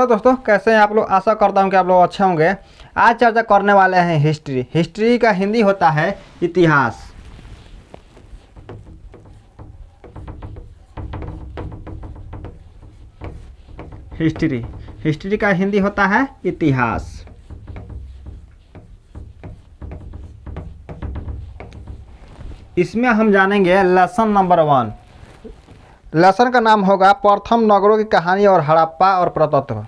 Hello दोस्तों, कैसे हैं आप लोग। आशा करता हूं कि आप लोग अच्छे होंगे। आज चर्चा करने वाले हैं हिस्ट्री। हिस्ट्री का हिंदी होता है इतिहास। हिस्ट्री का हिंदी होता है इतिहास। इसमें हम जानेंगे लेसन नंबर 1। लेसन का नाम होगा प्रथम नगरों की कहानी और हड़प्पा और पुरातत्व।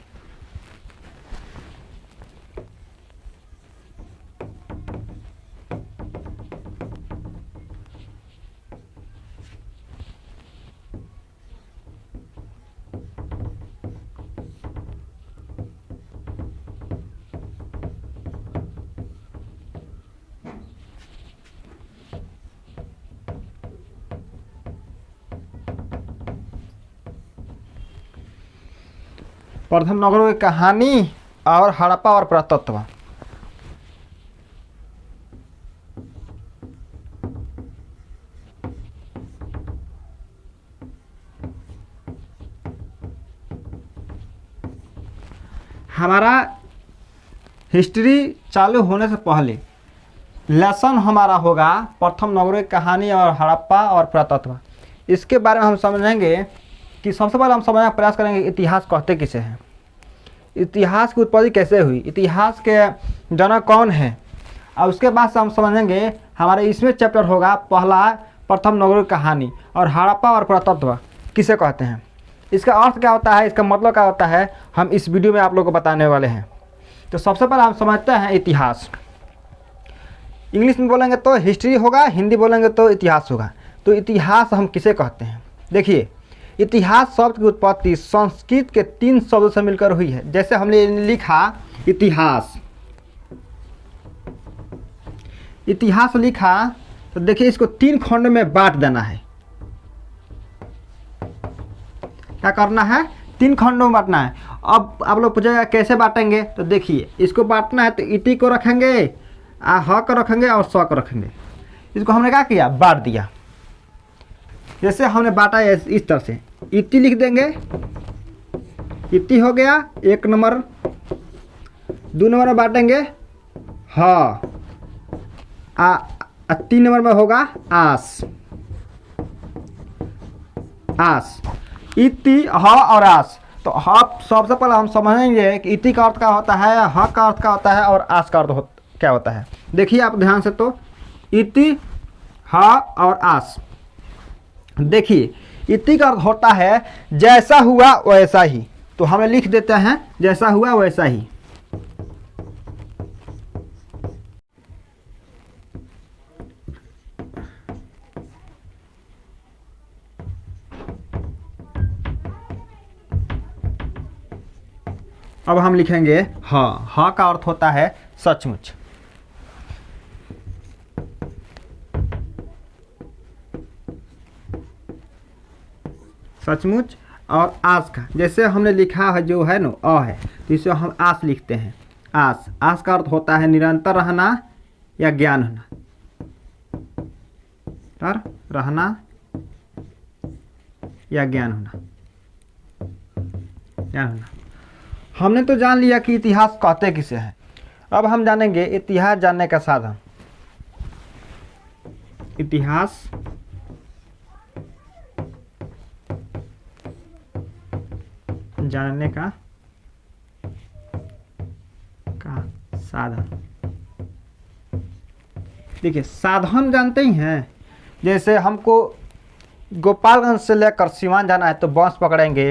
प्रथम नगरों की कहानी और हड़प्पा और पुरातत्व। हमारा हिस्ट्री चालू होने से पहले लेसन हमारा होगा प्रथम नगरों की कहानी और हड़प्पा और पुरातत्व। इसके बारे में हम समझेंगे कि सबसे पहले हम समझने का प्रयास करेंगे इतिहास कहते किसे हैं, इतिहास की उत्पत्ति कैसे हुई, इतिहास के जनक कौन है। और उसके बाद से हम समझेंगे हमारे इसमें चैप्टर होगा पहला प्रथम नगरों की कहानी और हड़प्पा और पुरातत्व किसे कहते हैं, इसका अर्थ क्या होता है, इसका मतलब क्या होता है, हम इस वीडियो में आप लोगों को बताने वाले हैं। तो सबसे पहले हम समझते हैं इतिहास। इंग्लिश में बोलेंगे तो हिस्ट्री होगा, हिंदी बोलेंगे तो इतिहास होगा। तो इतिहास हम किसे कहते हैं। देखिए, इतिहास शब्द की उत्पत्ति संस्कृत के 3 शब्दों से मिलकर हुई है। जैसे हमने लिखा इतिहास, इतिहास लिखा तो देखिए इसको 3 खंड में बांट देना है। क्या करना है, 3 खंडों में बांटना है। अब आप लोग पूछेगा कैसे बांटेंगे, तो देखिए इसको बांटना है तो इति को रखेंगे, ह को रखेंगे और स को रखेंगे। इसको हमने क्या किया, बांट दिया। जैसे हमने बांटा है इस तरह से, इति लिख देंगे, इति हो गया 1 नंबर। 2 नंबर में बांटेंगे ह, 3 नंबर में होगा आस। आस, इति, ह और आस। तो ह सबसे पहले हम समझेंगे कि इति का अर्थ क्या होता है, ह का अर्थ क्या होता है और आस का अर्थ क्या होता है। देखिए आप ध्यान से, तो इति, ह और आस। देखिए इति का अर्थ होता है जैसा हुआ वैसा ही। तो हमें लिख देते हैं जैसा हुआ वैसा ही। अब हम लिखेंगे ह का अर्थ होता है सचमुच। सचमुच। और आस का, जैसे हमने लिखा है जो है ना अ है, तो इसे हम आस लिखते हैं। आस, आस का अर्थ होता है निरंतर रहना या ज्ञान होना। रहना या ज्ञान होना, ज्ञान होना। हमने तो जान लिया कि इतिहास कहते किसे हैं। अब हम जानेंगे इतिहास जानने का साधन। इतिहास जानने का साधन। देखिए साधन जानते ही हैं। जैसे हमको गोपालगंज से लेकर सिवान जाना है तो बस पकड़ेंगे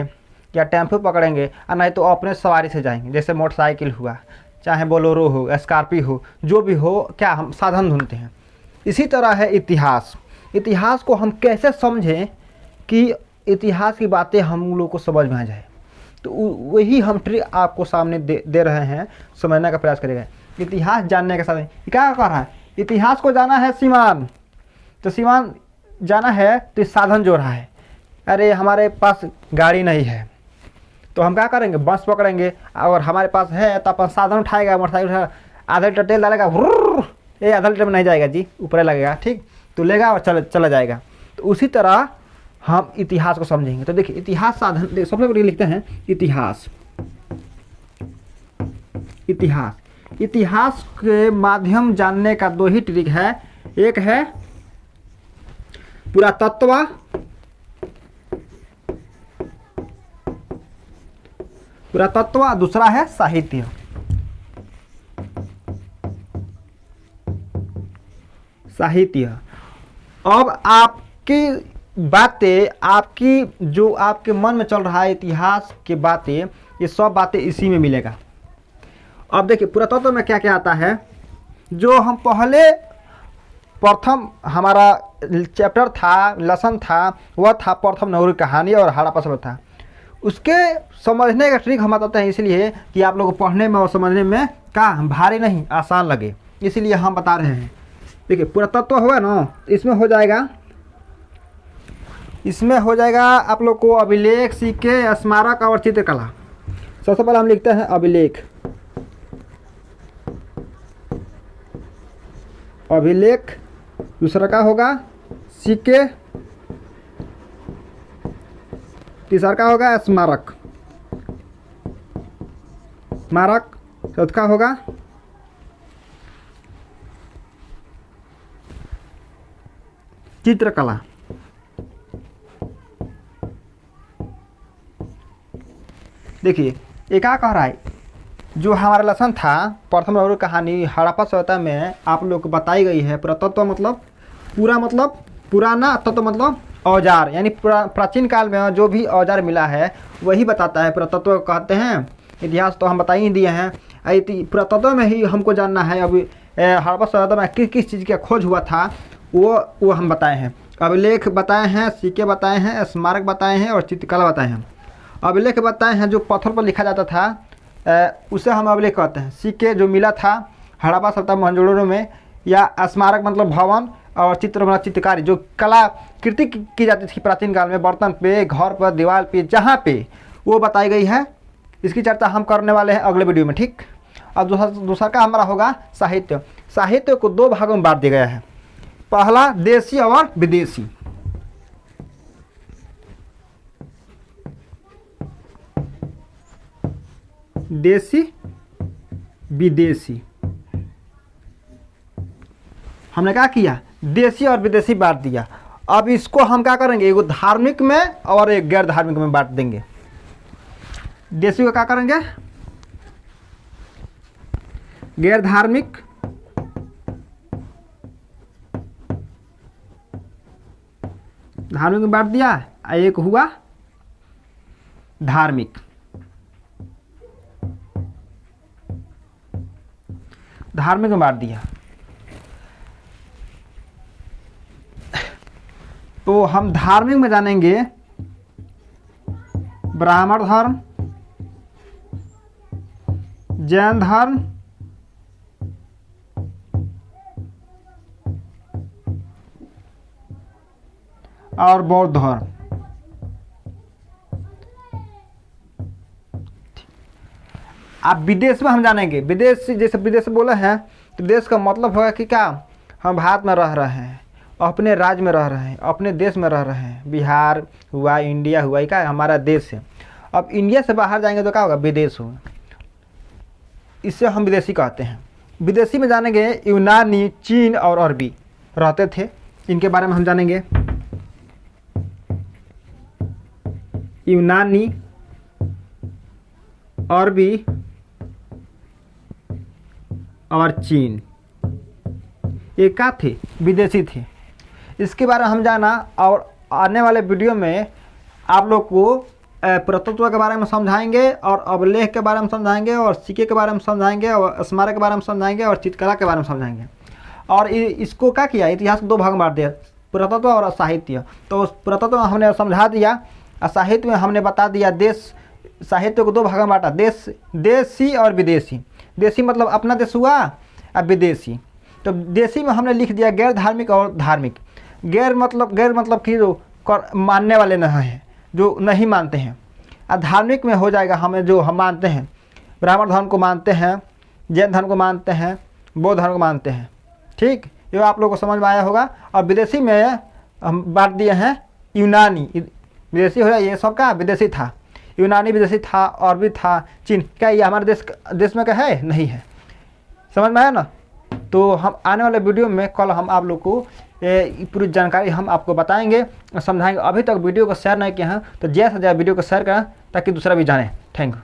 या टेम्पो पकड़ेंगे, और नहीं तो अपने सवारी से जाएंगे। जैसे मोटरसाइकिल हुआ, चाहे बोलेरो हो, स्कॉर्पियो हो, जो भी हो, क्या हम साधन ढूंढते हैं। इसी तरह है इतिहास। इतिहास को हम कैसे समझें कि इतिहास की बातें हम लोग को समझ में आ जाए, तो वही हम ट्रिक आपको सामने दे रहे हैं, समझने का प्रयास करेंगे। इतिहास जानने के साथ क्या कर रहा है, इतिहास को जाना है सीमान, तो सीमान जाना है तो साधन जो रहा है। अरे हमारे पास गाड़ी नहीं है तो हम क्या करेंगे, बस पकड़ेंगे। और हमारे पास है तो अपन साधन उठाएगा, मोटरसाइकिल उठा, आधा लीटर तेल डालेगा, ये आधा लीटर में नहीं जाएगा जी, ऊपर लगेगा, ठीक, तो लेगा और चला जाएगा। तो उसी तरह हम इतिहास को समझेंगे। तो देखिए इतिहास साधन, सबसे पहले लिखते हैं इतिहास। इतिहास। इतिहास के माध्यम जानने का दो ही ट्रिक है, एक है पुरातत्व, दूसरा है साहित्य। अब आपकी बातें, आपकी जो आपके मन में चल रहा है इतिहास की बातें, ये सब बातें इसी में मिलेगा। अब देखिए पुरातत्व में क्या क्या आता है। जो हम पहले प्रथम हमारा चैप्टर था, लेसन था, वह था प्रथम नगरी कहानी और हड़प्पा सभ्यता था। उसके समझने का ट्रिक हम बताते हैं इसलिए कि आप लोगों को पढ़ने में और समझने में का भारी नहीं, आसान लगे, इसलिए हम बता रहे हैं। देखिए पुरातत्व हुआ ना, इसमें हो जाएगा आप लोग को अभिलेख, सिक्के, स्मारक और चित्रकला। सबसे पहले हम लिखते हैं अभिलेख। दूसरा का होगा सिक्के, तीसरा का होगा स्मारक, चौथा होगा चित्रकला। देखिए ये क्या कह रहा है, जो हमारा लेसन था प्रथम नगरी कहानी हड़प्पा सभ्यता में आप लोग को बताई गई है। पुरातत्व मतलब पूरा, मतलब पुराना, तत्व मतलब औजार, यानी प्राचीन काल में जो भी औजार मिला है वही बताता है, पुरातत्व कहते हैं। इतिहास तो हम बता ही दिए हैं। पुरातत्व में ही हमको जानना है अभी हड़प्पा सभ्यता में किस किस चीज़ का खोज हुआ था, वो हम बताए हैं। अभिलेख बताए हैं, सिक्के बताए हैं, स्मारक बताए हैं और चित्रकला बताए हैं। अभिलेख बताए हैं जो पत्थर पर लिखा जाता था, उसे हम अभिलेख कहते हैं। सिक्के जो मिला था हड़प्पा सभ्यता मोहनजोदड़ो में, या स्मारक मतलब भवन, और चित्र मतलब चित्रकारी, जो कलाकृति की जाती थी प्राचीन काल में, बर्तन पे, घर पर, दीवार पे, जहाँ पे, वो बताई गई है। इसकी चर्चा हम करने वाले हैं अगले वीडियो में, ठीक। अब दूसरा का हमारा होगा साहित्य। साहित्य को दो भागों में बांट दिया गया है, पहला देशी और विदेशी। देशी विदेशी, हमने क्या किया, देशी और विदेशी बांट दिया। अब इसको हम क्या करेंगे, एगो धार्मिक में और एक गैर धार्मिक में बांट देंगे। देशी को क्या करेंगे, गैर धार्मिक, धार्मिक में बांट दिया, एक हुआ धार्मिक। धार्मिक में बांट दिया। तो हम धार्मिक में जानेंगे ब्राह्मण धर्म, जैन धर्म, और बौद्ध धर्म। आप विदेश में हम जानेंगे, विदेश जैसे विदेश बोले हैं तो देश का मतलब होगा कि क्या, हम भारत में रह रहे हैं, अपने राज्य में रह रहे हैं, अपने देश में रह रहे हैं। बिहार हुआ, इंडिया हुआ, क्या हमारा देश है। अब इंडिया से बाहर जाएंगे तो क्या होगा, विदेश होगा। इससे हम विदेशी कहते हैं। विदेशी में जानेंगे यूनानी, चीन और अरबी रहते थे, इनके बारे में हम जानेंगे। यूनानी, अरबी और चीन, ये क्या थे, विदेशी थे। इसके बारे में हम जाना, और आने वाले वीडियो में आप लोग को पुरातत्व के बारे में समझाएंगे, और अभिलेख के बारे में समझाएंगे, और सिक्के के बारे में समझाएंगे, और स्मारक के बारे में समझाएंगे, और चित्रकला के बारे में समझाएंगे। और इसको क्या किया, इतिहास को दो भाग में बांट दिया, पुरातत्व और साहित्य। तो पुरातत्व में हमने समझा दिया, और साहित्य में हमने बता दिया देश। साहित्य को दो भाग में बांटा, देशी और विदेशी। देशी मतलब अपना देश हुआ, और विदेशी तो देशी में हमने लिख दिया गैर धार्मिक और धार्मिक। गैर मतलब कि जो मानने वाले नहीं हैं, जो नहीं मानते हैं। और धार्मिक में हो जाएगा हमें जो हम मानते हैं, ब्राह्मण धर्म को मानते हैं, जैन धर्म को मानते हैं, बौद्ध धर्म को मानते हैं, ठीक। ये आप लोगों को समझ में आया होगा। और विदेशी में हम बांट दिए हैं यूनानी, विदेशी हो जाए, ये सब का विदेशी था। यूनानी विदेशी था और भी था चीन, क्या ये हमारे देश में का है? नहीं है। समझ में आया ना? तो हम आने वाले वीडियो में कल हम आप लोग को पूरी जानकारी हम आपको बताएंगे और समझाएंगे। अभी तक वीडियो को शेयर नहीं किया है तो जैसे वीडियो को शेयर करें ताकि दूसरा भी जाने। Thank you.